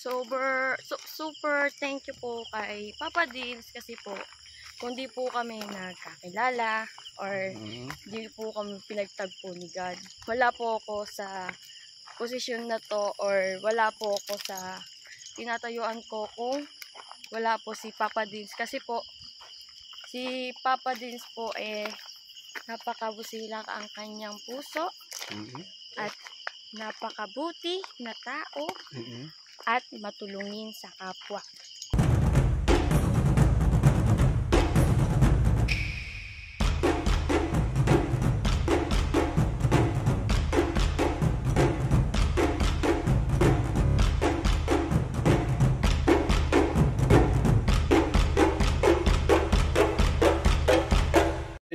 super thank you po kay Papa Dins kasi po kung di po kami nagkakilala or di po kami pinagtagpo ni God, wala po ako sa posisyon na to or wala po ako sa tinatayuan ko kung wala po si Papa Dins. Kasi po si Papa Dins po napakabusilak ang kanyang puso at napakabuti na tao at matulungin sa kapwa.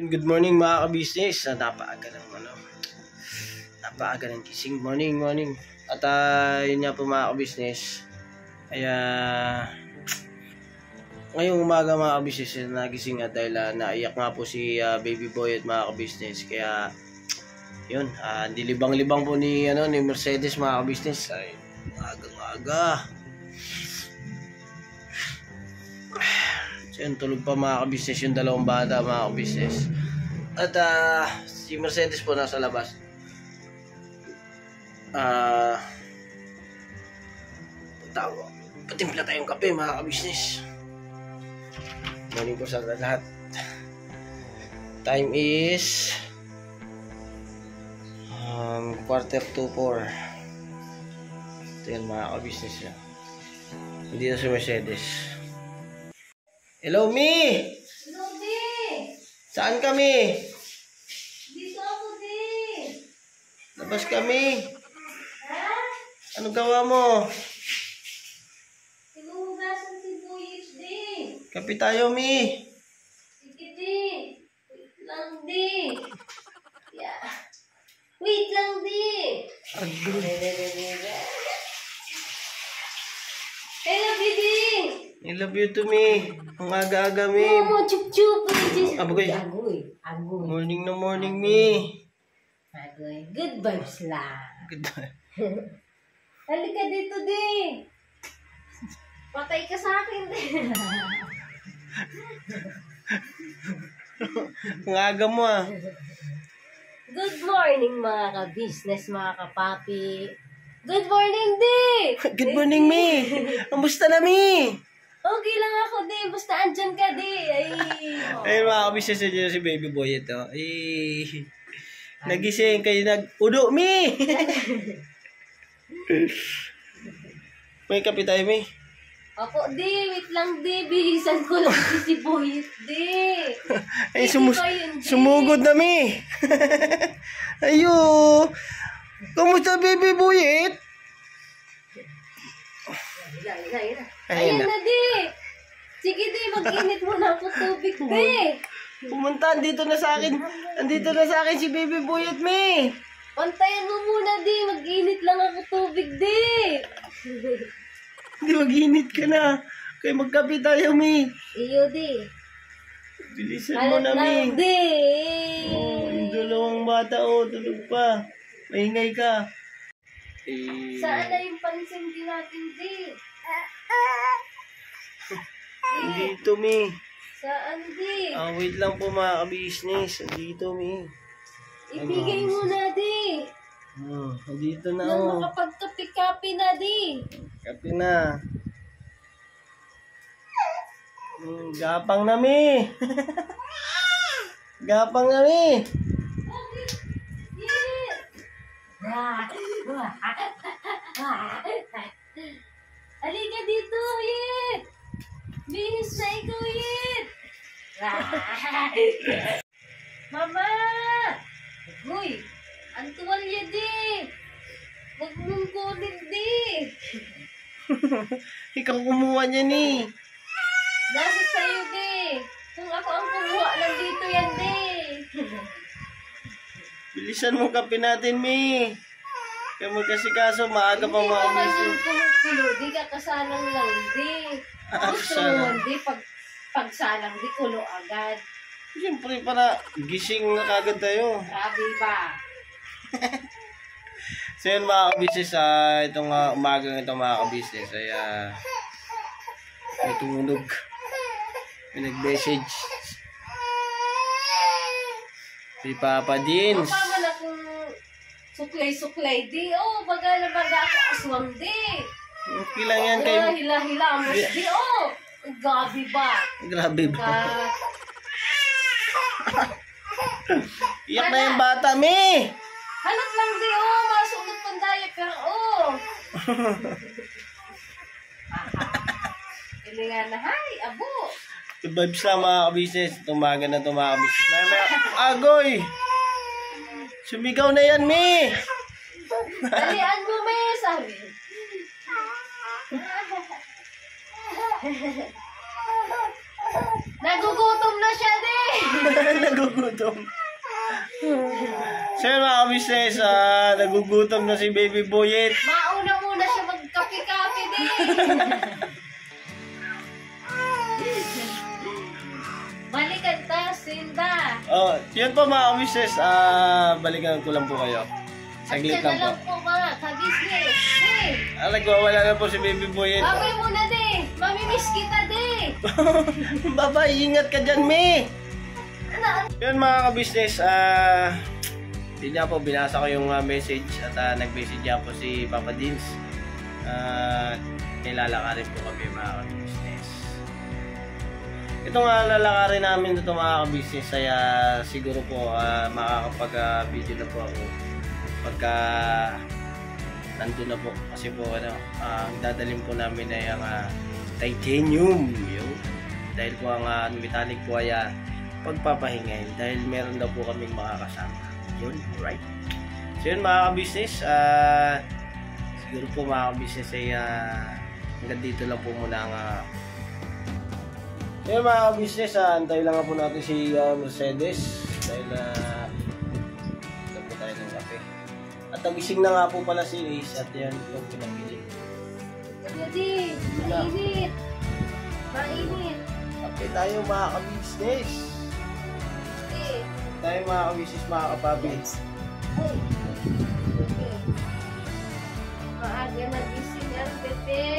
Good morning mga ka-business. Napaaga ng gising. Morning. At yun nga po mga ka-business. Kaya ngayong umaga mga ka-business nagising at dahil naiyak nga po si baby boy at mga ka-business. Kaya yun, dilibang-libang po ni Mercedes mga ka-business. Ay, aga. So yun, tulog pa mga ka-business yung dalawang bata mga ka-business. At si Mercedes po nasa labas. Patimpla tayong kape mga ka-business. Morning po sa lahat. Time is 3:45. Ito yan mga ka-business. Hindi na si Mercedes. Hello, Mi! Hello, Di! Saan kami? Dito ako, Di! Labas kami. Ha? Ano gawa mo? Sinuhugasan si Buyich, Di! Kape tayo, Mi. Sige, Di! Wait lang, Di! Yeah. Wait lang, Di! I love you, Di! I love you to me. Ang aga-aga, Mi. Momo, chup-chup! Agoy. Morning na morning, Mi. Agoy. Good vibes lang. Goodbye. Halika dito, Di! Patay ka sa akin, Di! Ang aga mo, Good morning, mga ka-business, mga kapapi. Good morning, Di! Good morning, Mi. Kamusta na, Mi? Okay lang ako, Di. Basta andyan ka, Di. Ayun mga kabisnes na si baby boy ito. Nagising kayo nag-udo, Mi. May kape tayo, Mi. Ako, Di. Wait lang, Di. Bihisan ko lang si Boyet, Di. Ay, sumugod na, Mi. Ayo. Kamusta, baby boyet? Ayan na, Di. Sige, Di. Mag-init muna ako tubig, Di. Pumunta, andito na sa akin si baby boyet, Mi. Pantayan mo muna, Di. Mag-init lang ako tubig, Di. Hindi, mag-init ka na. Kaya magkape tayo, Mi. Iyo, Di. Bilisan mo na, Mi. Di. Yung dalawang bata, tulog pa. Maingay ka. Saan na yung pansindi natin, Di? Dito, Mi. Saan, Di? Wait lang po mga ka-business. Dito, Mi. Ibigay mo na, Di. Dito na, Nang makapagkapi-kapi na, Di. Kape na. Gapang na, Mi. Gapang na, Mi. Halika dito, Yit! Bihis na ikaw, Yit! Mama! Uy! Ang tuwalya, Di! Huwag mong kunin, Di! Ikaw kumuha niya, ni. Nasa sa'yo, Di! Kung ako ang kumuha, nandito yan, Di! Bilisan mo kape natin, Mi. Kaya magkasikaso, maaga pa Hindi mga naman miso. yung kumukulo, Di ka kasalang lang, Di! Gusto mo, Di, pagsalang, Di, kulo agad. Siyempre, para gising na kagad tayo. Grabe ba? So yun mga kabisnes, itong umagang ito mga kabisnes ay may tumunog. May nag-message. Si Papa Dins. Papa man akong suklay-suklay di. Oh, baga na baga ako aswang di. Okay lang yan kay... Hila-hila mo di. Oh, gabi ba? Grabe ba? Ka- Iyak na yung bata, me! Halat lang di. Oh, masunod pang diaper. Oh. Ilingan na. Hay, abo. The vibes lang mga kabisnes. Tumaga na ito mga kabisnes. May agoy! Sumigaw na yan, me! Dalian mo, may sabi. Nagugutom na siya, di. Nagugutom. So yun mga kabisnes, nagugutom na si Baby Boyet. Mauna muna siya magkape-kape, di. Balikan ta, Sinda. Oh, yun po mga kabisnes, balikan ko lang po kayo. Saglit At yan lang na po. lang po mga kabisnes. Di. Nagwawala na po si Baby Boyet. Babay muna, di. Mamimiss kita, di. Bye-bye, ingat ka dyan, me! Ano? Yun mga kabisnes, hindi na po, binasa ko yung message at nag-message niya po si Papa Dins. Nilalakarin po kami mga kabisnes. Itong lalakarin namin ito mga kabisnes ay siguro po makakapag-video na po ako pagka nandun na po. Kasi po ang dadalhin po namin ay ang titanium. Yun. Dahil po ang metallic po ay pagpapahingayin dahil meron daw po kaming makakasama. Yun, right? So yun mga kabisnes, siguro po mga kabisnes ay hanggang dito lang po muna ang yun mga kabisnes, antay lang nga po natin si Mercedes dahil ito po tayo ng kape. At nagising na nga po pala si Ace at yan yung pinagili. Di. Mainit. Mainit. Kape tayo mga kabisnes. Di. Tayo mga kabisnes, mga kapabits. Ay. Okay. Maaga nagising ang bebe.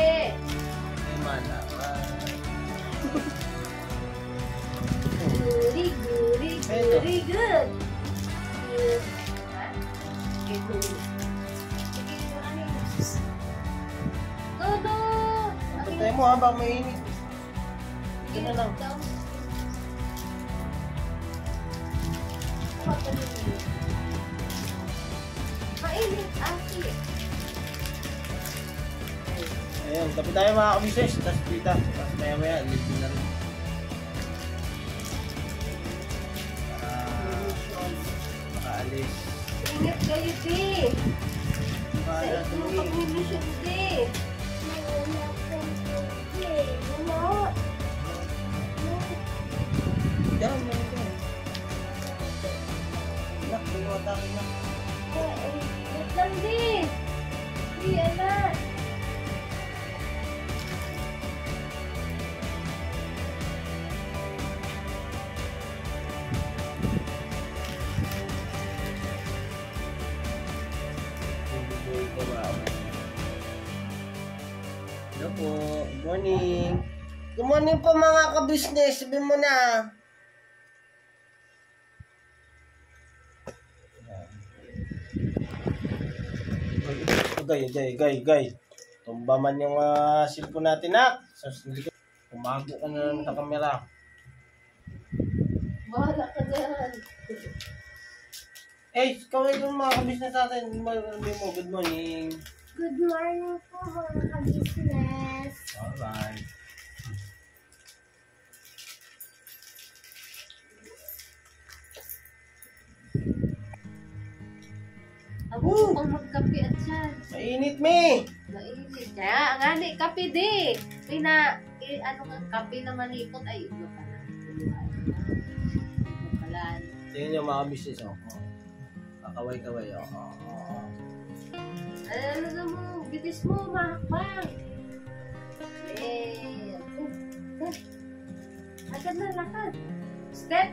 Ay malaman. Goody, goody, goody, good. Good. Ha? Okay, good. Sige, ano yung Todo! Patay mo habang mainit. Ito na lang. Mainit, aki. Ayun, tapos tayo mga kabisnes. Tapos pita. Tapos maya maya, libre na rin. Makaalis. Ingat kayo, di. Sa Para ito tuloy. pag-mission, di. Wala. Yan, yan, yan. Nak, lumata ka na. Wait lang, di. Di, anak. Hello po. Good morning. Good morning po mga kabisnes. Sabihin mo na. Gay. Tumba man yung cellphone natin na. Hindi ko. Umago ka na lang sa camera. Bahala ka dyan. Eh, kaway yung mga kabisnes natin. Good morning. Good morning po mga ka-business. Alright. Ako pang magkape at yan. Mainit, me! Mainit. Kaya, nga ni, kape di. Ano nga, kape na malipot. Ay, ito pala. Ito pala. Tingnan nyo mga kabisnes, oh. Kakaway-kaway, oh. Ano na mo, bitis mo, mahakbang. Agad na, lakad. Step.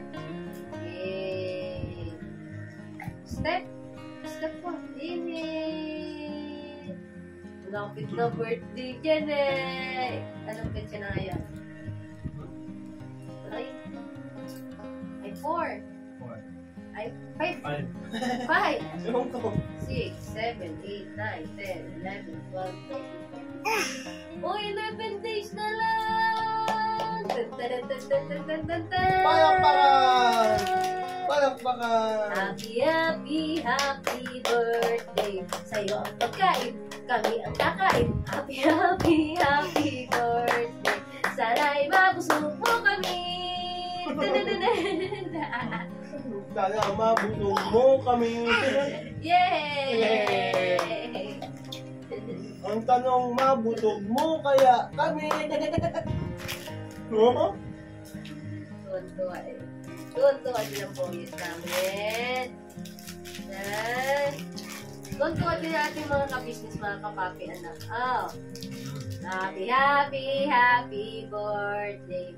Step. Step po. Inhale. Malapit na birthday dyan eh. Anong petsa na ngayon? Ay, 4. Ay, 5. 5. 6, 7, 8, 9, 10, 11, 12, 13. Oh, 11 days na lang! Palakpakan! Happy birthday! Sa'yo ang pagkain, kami ang kakain. Happy birthday! Sana'y mabusog mo kami! Sana mabusog mo kami. Yay! Ang tanong, mabusog mo kaya kami. Oo? Tuwan-tuwa eh. Tuwan-tuwa din ang bongis namin. Yan. Tuwan-tuwa din ang ating mga kabisnes, mga kapapi anak. Oh. Happy birthday.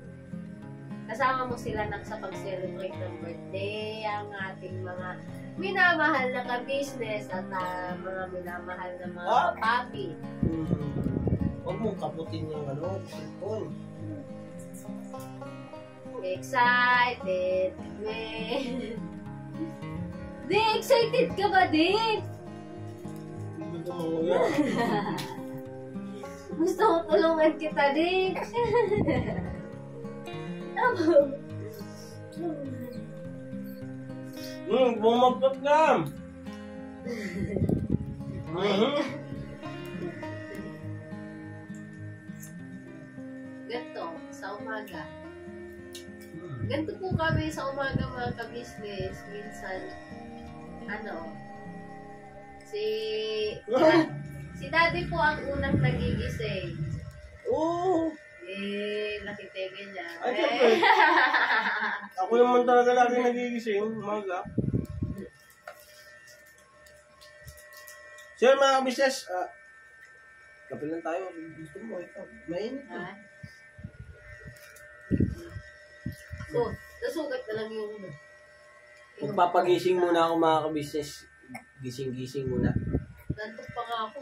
Kasama mo sila sa pag-celebrate ng birthday, ang ating mga minamahal na ka-business at mga minamahal na mga papi. Huwag mong kaputin yung cellphone. Excited, man. Di, excited ka ba, Di? Gusto mo yan. Gusto mo tulungan kita, Di? Bumagkat ka. Ganto, sa umaga. Ganto po kami sa umaga, mga ka-business. Minsan, si daddy po ang unang nagigising. Oo. Nakitigil niya. Ay, syempre. Ako naman talaga lagi nagigising, umaga. Sir, mga kabisnes, kape lang tayo. Gusto mo, ikaw. Mainit. So, nasugat na lang yung Magpapagising muna ako, mga kabisnes. Gising-gising muna. nantok pa nga ako.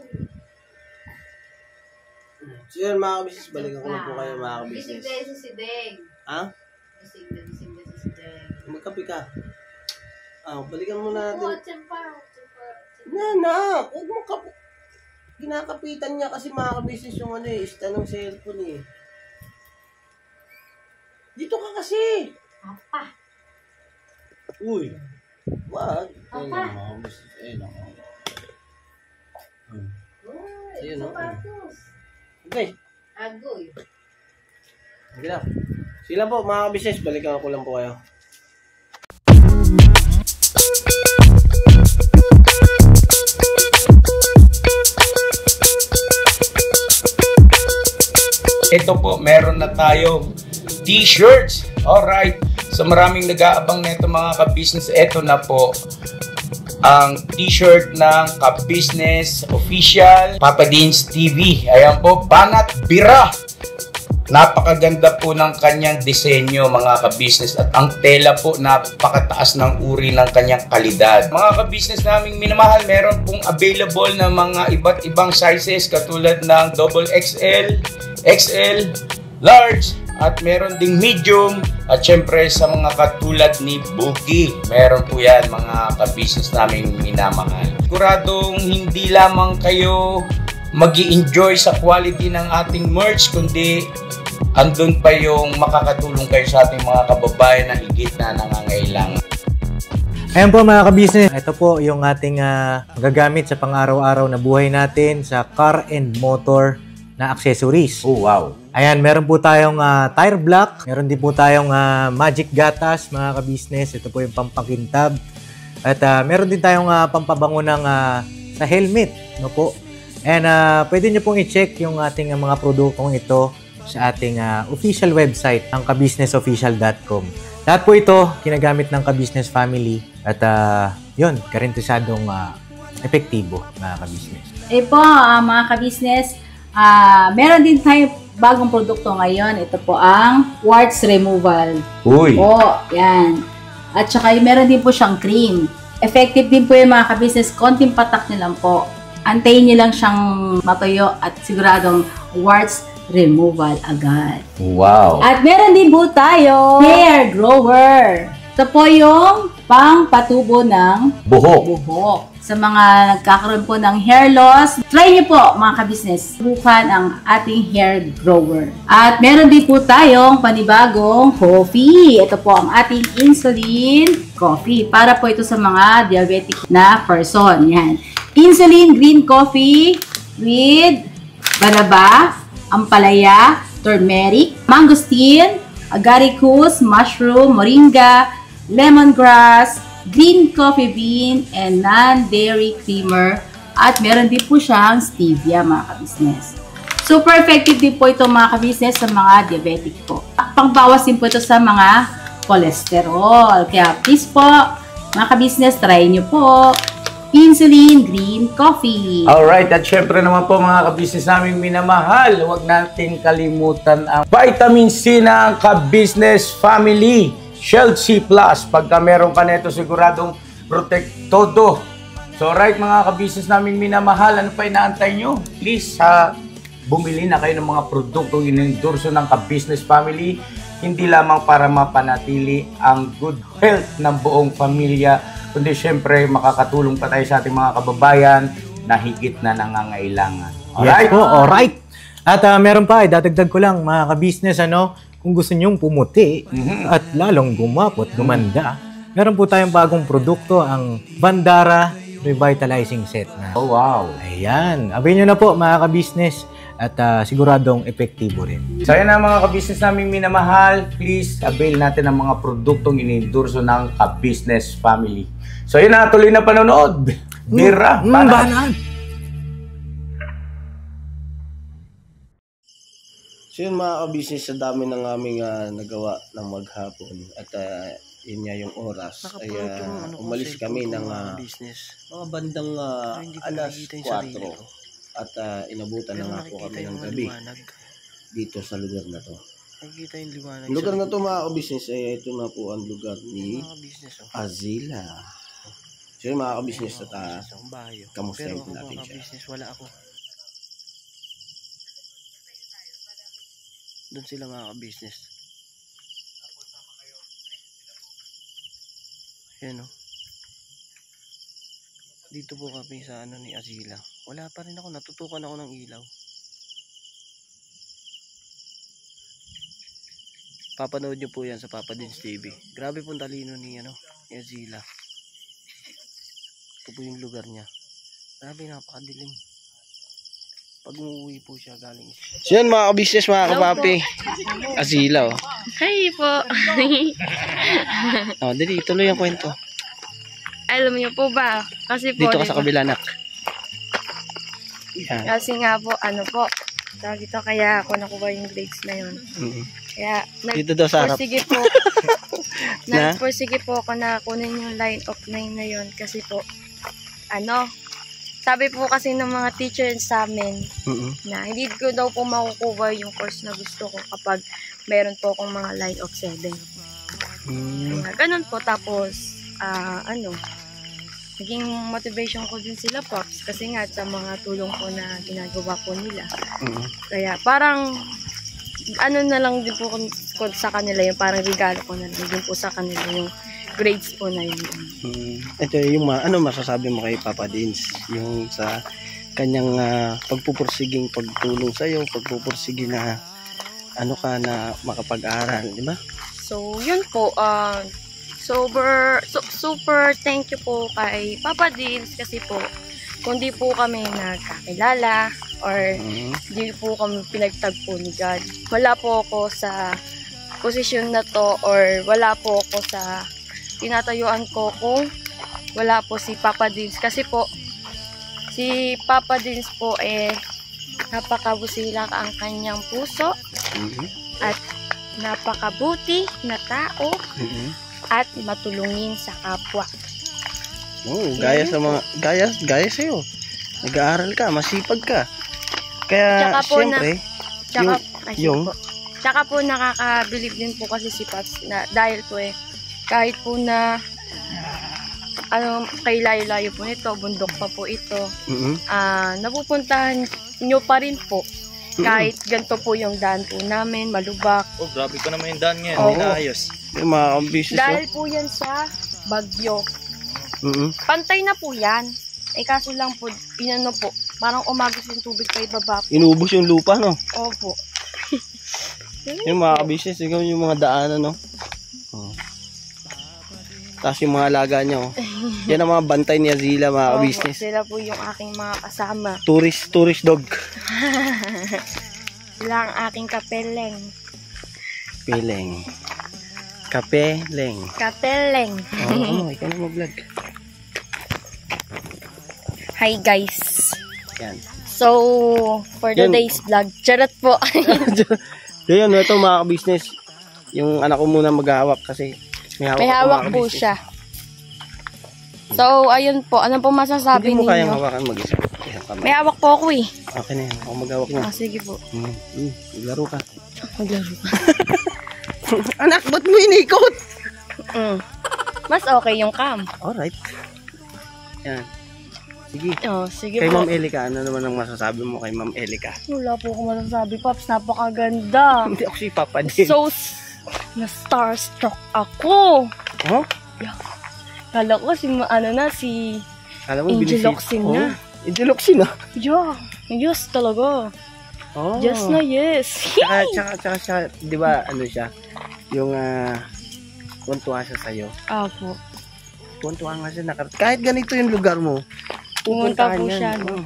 So yun, mga kabisnes, balikan ko na po kayo, mga kabisnes. Gising na si Deng. Ha? Gising na si Deng. Magkape ka. Balikan muna natin. Oo, tiyempa. Huwag mo kape. Kinakapitan niya kasi, mga kabisnes, yung stand ng cellphone eh. Dito ka kasi. Papa. Uy. Wag. Papa. Ayun, no? Sapatos. Okay. Agoy. Okay na. Sila po, mga kabisnes, balikan ko lang po kayo. Ito po, meron na tayong t-shirts. Alright. So maraming nag-aabang nito, mga ka-business. Ito na po ang t-shirt ng ka-business official Papa Dean's TV. Ayan po, Banat Bira. Napakaganda po ng kanyang disenyo, mga ka-business, at ang tela po napakataas ng uri ng kanyang kalidad. Mga ka-business naming minamahal, meron pong available na mga iba't ibang sizes katulad ng XXL, XL, large, at meron ding medium, at syempre sa mga katulad ni Bookie, meron po yan, mga ka-business naming minamahal. Siguradong hindi lamang kayo mag-i-enjoy sa quality ng ating merch, kundi andun pa yung makakatulong kayo sa ating mga kababayan na higit na nangangailangan. Ayan po, mga ka-business, ito po yung ating magagamit sa pang-araw-araw na buhay natin sa car and motor na accessories. Oh, wow! Ayan, meron po tayong tire block, meron din po tayong magic gatas, mga ka-business. Ito po yung pampakintab. At meron din tayong pampabango ng sa helmet, no po. And pwede nyo pong i-check yung ating mga produktong ito sa ating official website, ang kabusinessofficial.com. Lahat po ito ginagamit ng ka-business family at yun, garantisadong epektibo, mga ka-business. Po, mga ka-business, meron din tayo bagong produkto ngayon. Ito po ang warts removal. Uy! Po, yan. At saka meron din po siyang cream. Effective din po yung mga ka-business, konting patak nyo lang po. Antayin nyo lang siyang matuyo at siguradong warts removal agad. Wow. At meron din po tayo hair grower. Ito po yung pang-patubo ng buhok. Sa mga nagkakaroon po ng hair loss, try niyo po mga kabisnes, subukan ang ating hair grower. At meron din po tayong panibagong coffee. Ito po ang ating insulin coffee. Para po ito sa mga diabetic na person. Yan. Insulin green coffee with banaba, ampalaya, turmeric, mangosteen, agaricus, mushroom, moringa, lemongrass, green coffee bean, and non-dairy creamer. At meron din po siyang stevia mga kabisnes. Super effective din po ito mga kabisnes sa mga diabetic po. Pangbawas din po ito sa mga cholesterol. Kaya please po mga kabisnes, try nyo po insulin green coffee. Alright, at syempre naman po mga kabisnes naming minamahal, huwag natin kalimutan ang vitamin C ng Ka-Business Family Shield C+. Pagka meron ka nito, siguradong protect todo. So right mga ka-business naming minamahal, ano pa inaantay nyo? Please, bumili na kayo ng mga produktong inendorso ng Ka-Business Family, hindi lamang para mapanatili ang good health ng buong pamilya, kundi syempre makakatulong pa tayo sa ating mga kababayan na higit na nangangailangan. Alright? Yes po, alright. At meron pa, dadagdag ko lang mga ka-business, kung gusto nyong pumuti at lalong gumapot, gumanda, meron po tayong bagong produkto, ang Bandara Revitalizing Set na. Oh, wow. Ayan. Abin nyo na po mga ka-business at siguradong epektibo rin. So yan na mga ka-business naming minamahal, please avail natin ang mga produktong inendorso ng Ka-Business Family. So yun na, tuloy na panonood. Bira, Banat. So yun mga ka-business, sa dami ng aming nagawa ng maghapon at yun nga yung oras ay umalis kami ng mga bandang alas 4 at inabutan na nga po kami ng gabi dito sa lugar na to. Nakikita yung liwanag. Ang lugar na to mga ka-business ay ito na po ang lugar ni Azila. So yun mga ka-business at kamustahin po natin siya. Wala ako. Doon sila mga ka-business. Yan o. Dito po kami sa ni Azila. Wala pa rin ako. Natutukan ako ng ilaw. Papanood nyo po yan sa Papa Dins TV. Grabe pong talino ni Azila. Ito po yung lugar niya. Grabe, napakadilim. Pag umuwi po siya galing. So yun mga ka-business, mga kapapi. Azila Hi po. Dali, tuloy ang kwento. Alam niyo po ba? Kasi po, Dito ka diba, sa kabila, nak. Yan. kasi nga po, tawag ito, kaya ako nakuha yung grades na yun. Kaya, Dito daw sa harap. nagpursige po. Na? Nagpursige po ako na kunin yung line of 9 na yun. Kasi po, sabi po kasi ng mga teacher sa amin, na hindi ko daw po makukuha yung course na gusto ko kapag meron po akong mga line of 7. Kaya, ganun po. Tapos, naging motivation ko din sila, Pops, kasi nga sa mga tulong po na ginagawa po nila. Kaya parang na lang din po ko sa kanila, yung parang regalo ko na lang din po sa kanila yung grades po na yun. Ito yung ano masasabi mo kay Papa Dins, yung sa kanyang pagpupursiging pagtulong sa iyo, pagpupursiging na ka na makapag-aral, di ba? So yun po, super thank you po kay Papa Dins, kasi po kung di po kami nagkakilala or di po kami pinagtagpo ni God, wala po ako sa posisyon na to, or wala po ako sa tinatayuan ko kung wala po si Papa Dins. Kasi po si Papa Dins po napakabusila ang kanyang puso at napakabuti na tao at matulungin sa kapwa. Gaya sa mga gaya sa iyo. Nag-aaral ka, masipag ka. Kaya siyempre, tsaka po nakakabilib din po kasi si Paps na dahil po kahit po na kay layo-layo po nito, bundok pa po ito. Mhm. Napupuntahan nyo pa rin po. Kahit ganito po yung daan po namin, malubak. Oh, grabe ko naman yung daan ngayon. Oo. Inaayos. Yung mga ka-business. Dahil po yan sa bagyo. Mhm. Pantay na po yan. Kaso lang po, inano po, parang umagos yung tubig pa ibaba po. Inubos yung lupa, no? Opo. Yung mga ka-business, ikaw yung mga daanan, no? Oh. Tapos yung mga alaga niya, oh. Yan ang mga bantay ni Azila, mga Opo, ka-business. sila po yung aking mga kasama. Tourist dog. Sila ang aking kapeleng. Pileng. Kapeleng. Kapeleng. Oo, ikaw na mag-vlog. Hi guys. Yan. So, for Yan. today's vlog, charot po. Ngayon, ito mga ka-business. Yung anak ko muna maghahawak kasi may hawak, May ako, hawak mga po ka-business. siya. So, ayun po. Ano po masasabi Hindi mo kayang ninyo? hawakan mag-isa. Ayan, tama. May hawak po ako eh. Okay na yan. Ako maghawak na. Sige po. Maglaro ka. Maglaro ka. Anak, ba't mo inikot? Mas okay yung cam. Alright. Yan. Sige. Sige Kay po. Ma'am Elika, ano naman ang masasabi mo kay Ma'am Elika? Wala po ako masasabi, Pops. Napakaganda. Hindi ako si Papa din. So, na-starstruck ako. Oh? Kala ko si Alam mo, Angel binisip- Locsin Oh, na. Angel Locsin na. Yeah. Yes talaga. Oh. Yes na yes. Tsaka, di ba, ano siya? Yung, tuwan-tuwa siya sa'yo. Apo. Tuwan-tuwa nga siya. Kahit ganito yung lugar mo, Pumunta pupuntahan po yan. siya. No? Oh.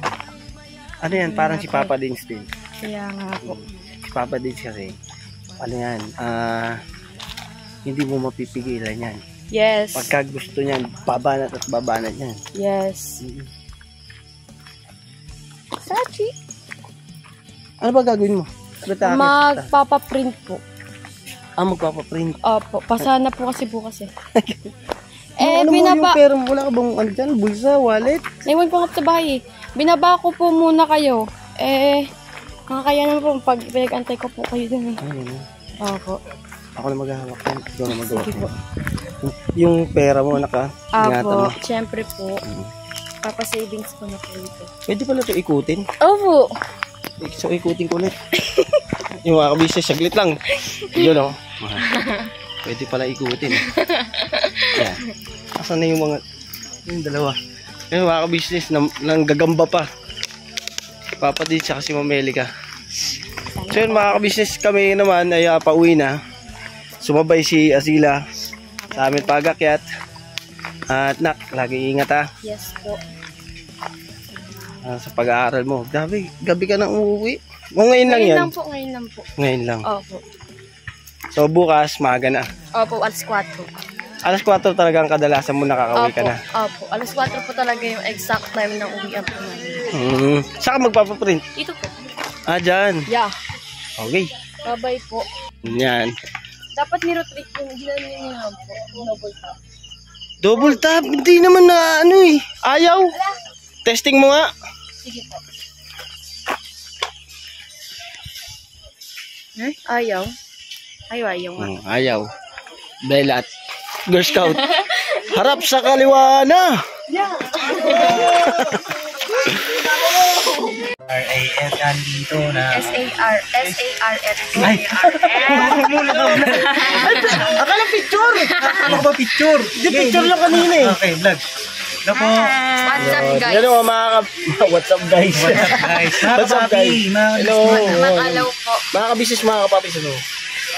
Ano yan? Parang si Papa din still. Kaya nga po. Si Papa din kasi, ano yan? Hindi mo mapipigilan yan. Yes. Pagka gusto niyan, babanat at babanat yan. Yes. Sachi. Ano ba gagawin mo? Magpapaprint po. Magpapaprint. Opo. Pasana po kasi bukas eh. Ano mo yung pera mo? Wala ka bang ano dyan? Bulsa, wallet? Naiwan ko nga sa bahay eh. Binaba ko po muna kayo. Kaya naman po pag pinag-antay ko po kayo dun eh. Ayun. Opo. Ako na maghahawak yan. Ikaw na maghahawak Sige po. yan. Yung pera mo, ingatan mo. Opo. Siyempre po. Papa-savings ko na po ito. Pwede pala ito ikutin. Opo. So, ikutin ko ulit. Yung mga kabisnes, saglit lang. Yun o. Pwede pala ikutin. Yan. Asan na yung mga, yung dalawa. Yung mga kabisnes, nang gagamba pa. Si Papa din, tsaka si Ma'am Elika. So yun mga kabisnes, kami naman ay pauwi na. Sumabay si Azila sa amin pagakyat. At nak, lagi ingat ha. Yes po. Sa pag-aaral mo. Gabi ka nang uuwi. O ngayon lang yan. Ngayon lang po. Ngayon lang. Opo. So bukas, maaga na. Opo, alas 4. Alas 4 talaga ang kadalasan mo nakakauwi ka na. Opo. Alas 4 po talaga yung exact time ng uwian po namin. Saka magpapaprint? Ito po. Dyan. Yeah. Okay. Bye-bye po. Yan. Dapat nirotreat yung ginano niyo nga po. Double tap. Double tap. Hindi naman na ano eh. Ayaw. Testing mo nga. Sige po. Ayaw. Ayaw nga. Ayaw. Dahil at Girl Scout. Harap sa kaliwa na. RAS andito na. S-A-R-S. Ay! Akala picture. Ano ba picture? Hindi picture lang kanina eh. Okay, vlog. Ito po. What's up guys? Yan o mga what's up guys? Guys, What's up guys? Hello. Hello po. Mga kabisnes, mga kapapis. Ano?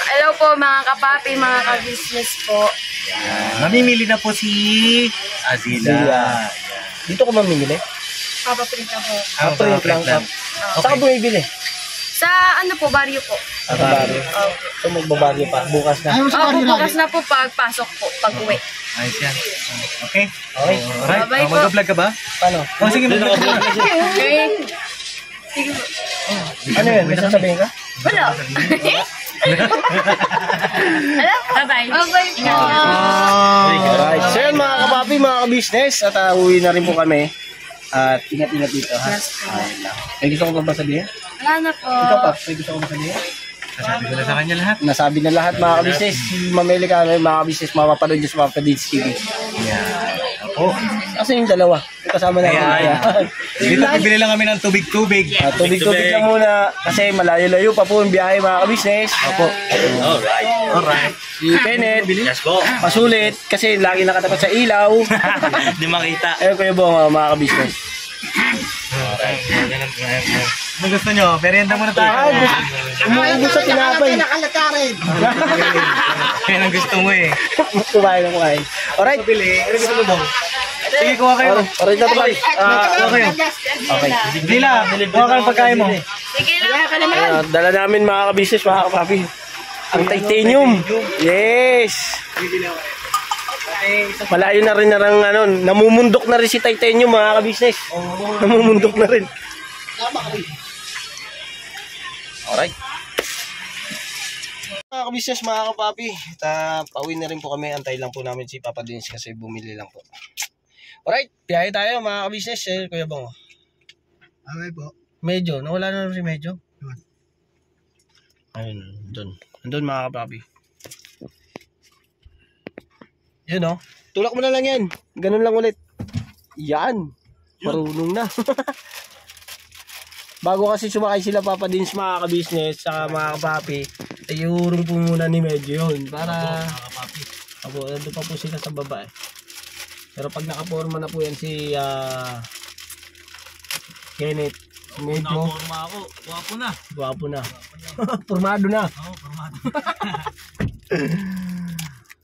Hello po mga kapapi, mga ka-business po. Mamimili na po si Azila. Dito ko mamimili? Papaprint na po. Print lang. Saan ka bumibili? Sa ano po, baryo po. Sa baryo. So magbabaryo pa. Bukas na. Bukas na po pagpasok po, pag-uwi. Ayos yan. Okay. Okay. Alright. Bye-bye po. Mag-vlog ka ba? Paano? Oh, sige, mag-vlog ka. Okay. Sige po. Ano yun? May sasabihin ka? Wala. Bye-bye. Bye-bye po. Alright. So yun mga kapapi, mga kabisnes. At uwi na rin po kami. At ingat-ingat dito ha. Yes po. May gusto ko ba sabihin? Wala na po. Ikaw pa, may gusto ko ba sabihin? Nasabi ko na sa kanya lahat. Nasabi na lahat mga kabisnes. Si Mameli ka, mga kabisnes, mapapanood nyo sa Papa Deeds TV. Yeah. Oh. Kasi yung dalawa. Yung kasama natin. Ayan. Dito bibili lang kami ng tubig-tubig. Tubig-tubig lang muna. Kasi malayo-layo pa po yung biyahe mga kabisnes. Opo. Alright. Si Kenneth. Let's go. Pasulit. Kasi lagi nakatapat sa ilaw. Hindi makita. Ayun Kuya Bong, mga kabisnes. Ano gusto nyo? Merienda muna tayo. Umuubos sa tinapay. Yan ang gusto mo eh. Kumain. Alright. Ano gusto mo bang? Sige, kuha kayo. Alright na tayo. Kuha kayo. Okay. Hindi lang. Kuha kayo pagkain mo. Dala namin mga kabisnes, mga kapapi. Ang titanium. Yes. Malayo na rin namumundok na rin si titanium mga kabisnes. Namumundok na rin. Alright. Mga kabisnes, mga kapapi, pauwi na rin po kami. Antay lang po namin si Papa Dins kasi bumili lang po. Alright, biyahe tayo mga kabisnes. Kuya Bong. Okay po. Medyo, nawala na si Medyo. Ayun, doon mga kapapi. Yun o, tulak mo na lang yan. Ganun lang ulit. Yan, marunong na. Bago kasi sumakay sila Papa Dins mga kabisnes sa mga kapapi, ayurong po muna ni Medyo yun. Para, nandun pa po sila sa baba eh. Pero pag nakaporma na po yan si Kenneth, Medyo Nakaporma ako. Guwapo na. Formado na. Oo, formado.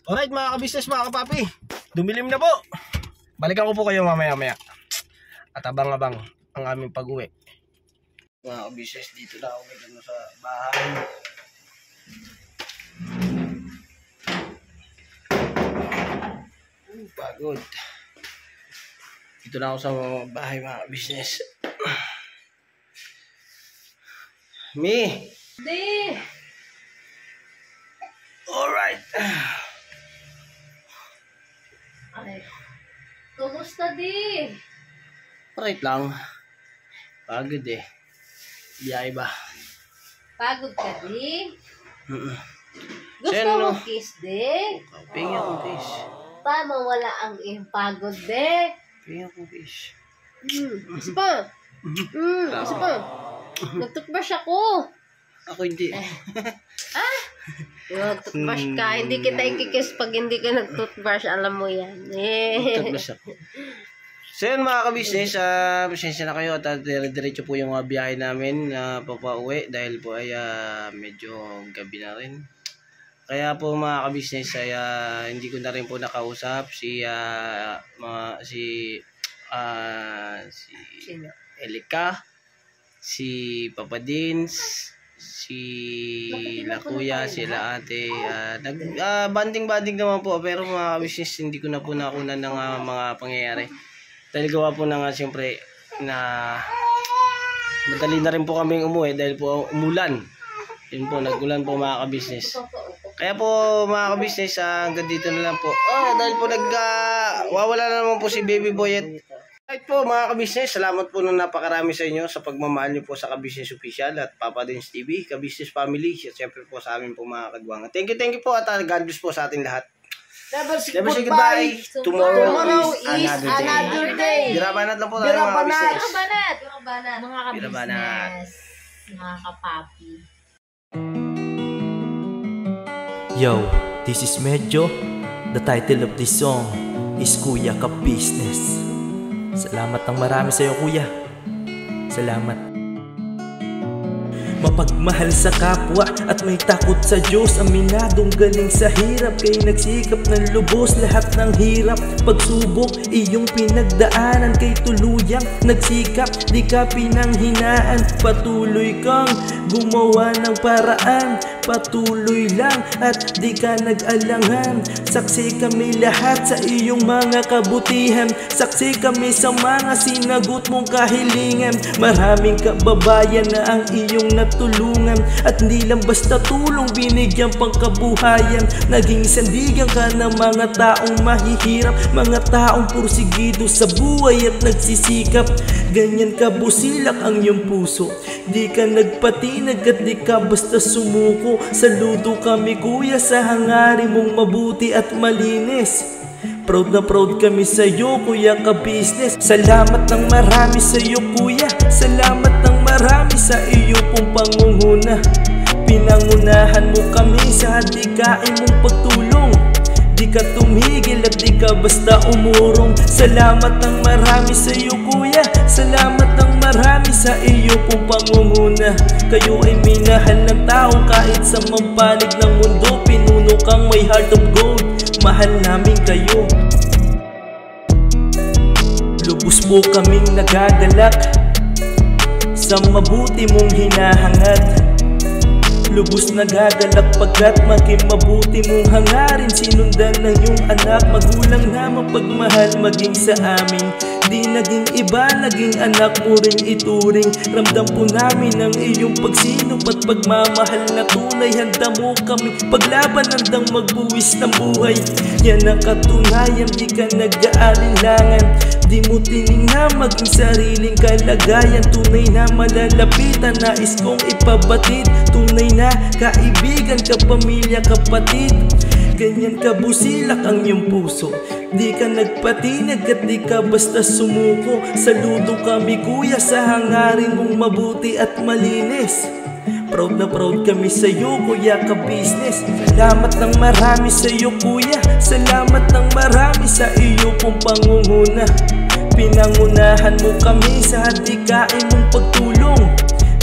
Alright mga kabisnes, mga kapapi, dumilim na po. Balikan ko po kayo mamaya-maya. At abang-abang ang aming pag-uwi. Mga kabisnes, dito na ako sa bahay. Pagod. Dito na ako sa bahay mga kabisnes. Mi! Di! Alright. Ay, kumusta di? Alright lang. Pagod eh. Biyahe ba? Pagod ka di? Gusto Sino? mo kiss di? Pingi akong kiss. Paano wala ang iyong pagod di? Pingi akong kiss. Isa pa? Isa pa? Nag-toothbrush ako. Ako hindi. Nag-toothbrush ka. Hindi kita ikikiss pag hindi ka nag-toothbrush. Alam mo yan. Toothbrush ako. So yun mga kabisnes, pasensya na kayo at dire-diretso po yung biyahe namin papauwi dahil po ay medyo gabi na rin. Kaya po mga kabisnes ay hindi ko na rin po nakausap si Elika, si Papa Dins, si La Kuya, sila ate. Banding-banding naman po pero mga kabisnes hindi ko na po nakunan ng mga pangyayari. Dahil gawa po na nga siyempre na madali na rin po kaming umuwi dahil po umulan. Yun po, nag-ulan po mga kabisnes. Kaya po mga kabisnes, hanggang dito na lang po. Dahil po wawala na naman po si Baby Boy. Right po mga kabisnes, salamat po ng napakarami sa inyo sa pagmamahal niyo po sa Kabisnes Official at Papa Dins TV, Kabisnes Family, at siyempre po sa amin po mga kagwangan. Thank you po at God bless po sa ating lahat. Never say goodbye. Tomorrow is another day. Birabanat lang po tayo mga kabisnes. Birabanat. Mga kapapi. Yo, this is Medyo. The title of this song is Kuya Ka Business. Salamat ng marami sa iyo, Kuya. Salamat. Mapagmahal sa kapwa at may takot sa Diyos. Aminadong galing sa hirap, kay nagsikap ng lubos. Lahat ng hirap, pagsubok, iyong pinagdaanan. Kay tuluyang nagsikap, di ka pinanghinaan. Patuloy kang gumawa ng paraan. Patuloy lang at di ka nag-alangan. Saksi kami lahat sa iyong mga kabutihan. Saksi kami sa mga sinagot mong kahilingan. Maraming kababayan na ang iyong natulungan. At hindi lang basta tulong, binigyan pang kabuhayan. Naging sandigan ka ng mga taong mahihirap. Mga taong pursigido sa buhay at nagsisikap. Ganyan ka busilak ang iyong puso. Di ka nagpatinag at di ka basta sumuko. Saludo kami, Kuya, sa hangarin mong mabuti at malinis. Proud na proud kami sa'yo, kuya ka-business. Salamat ng marami sa'yo, kuya. Salamat ng marami sa iyo pong pangunguna. Pinangunahan mo kami sa hadikain mong pagtulong. Di ka tumigil at di ka basta umurong. Salamat ng marami sa iyo, kuya. Salamat ng marami sa iyo pong pangunguna. Kayo ay minahal ng tao kahit sa mampanig ng mundo. Pinuno kang may heart of gold. Mahal namin kayo. Lubos po kaming nagagalak sa mabuti mong hinahangad. Lubos nagagalak pagkat maging mabuti mong hangarin. Sinundan ng iyong anak, magulang na mapagmahal maging sa amin. Di naging iba, naging anak mo rin ituring. Ramdam po namin ang iyong pagsinop at pagmamahal na tunay. Handa mo kami paglaban, handang magbuwis ng buhay. Yan ang katunayan, di ka nag-aalinlangan. Di mo tiningnan maging sariling kalagayan. Tunay na malalapitan, nais kong ipabatid. Tunay na kaibigan, kapamilya, kapatid. Ganyan kabusilak ang iyong puso. Di ka nagpatinag at di ka basta sumuko. Saludo kami, kuya, sa hangarin mong mabuti at malinis. Proud na proud kami sa'yo, kuya ka-business. Salamat ng marami sa'yo, kuya. Salamat ng marami sa iyo pong pangunguna. Pinangunahan mo kami sa hadikain mong pagtulong.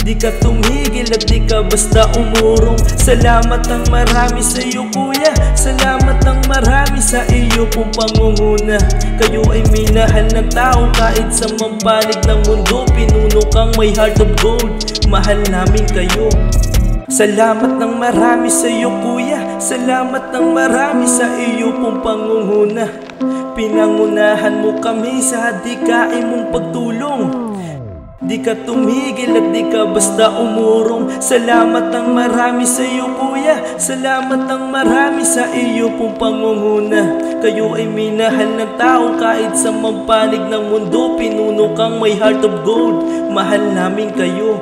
Di ka tumigil at di ka basta umurong. Salamat ng marami sa iyo, kuya. Salamat ng marami sa iyo pong pangunguna. Kayo ay minahal ng tao kahit sa mampanig ng mundo. Pinuno kang may heart of gold. Mahal namin kayo. Salamat ng marami sa iyo, kuya. Salamat ng marami sa iyo pong pangunguna. Pinangunahan mo kami sa hadikain mong pagtulong. Di ka tumigil at di ka basta umurong. Salamat ng marami sa iyo, kuya. Salamat ng marami sa iyo pong pangunguna. Kayo ay minahal ng tao kahit sa mampanig ng mundo. Pinuno kang may heart of gold. Mahal namin kayo.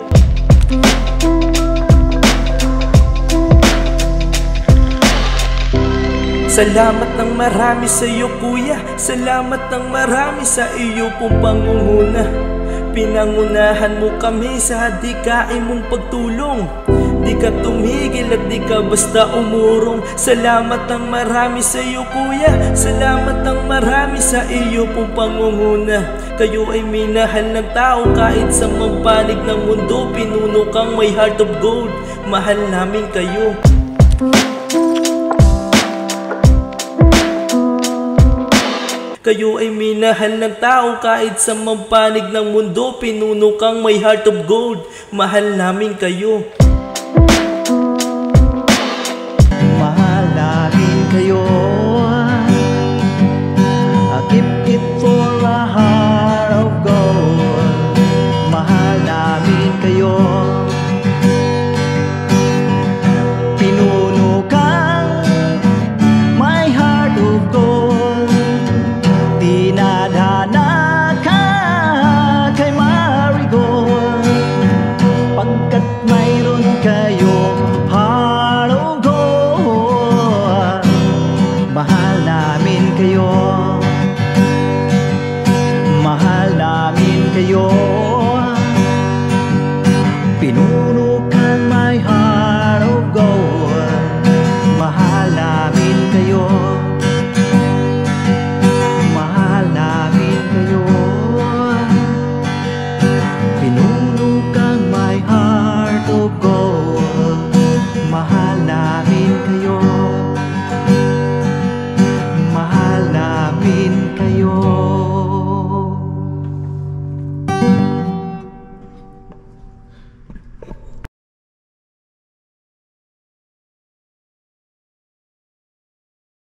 Salamat ng marami sa iyo, kuya. Salamat ng marami sa iyo pong pangunguna. Pinangunahan mo kami sa hadikain mong pagtulong. Di ka tumigil at di ka basta umurong. Salamat ng marami sa iyo, kuya. Salamat ng marami sa iyo pong pangunguna. Kayo ay minahal ng tao kahit sa mampanig ng mundo. Pinuno kang may heart of gold. Mahal namin kayo. Kayo ay minahal ng tao kahit sa mampanig ng mundo. Pinuno kang may heart of gold. Mahal namin kayo.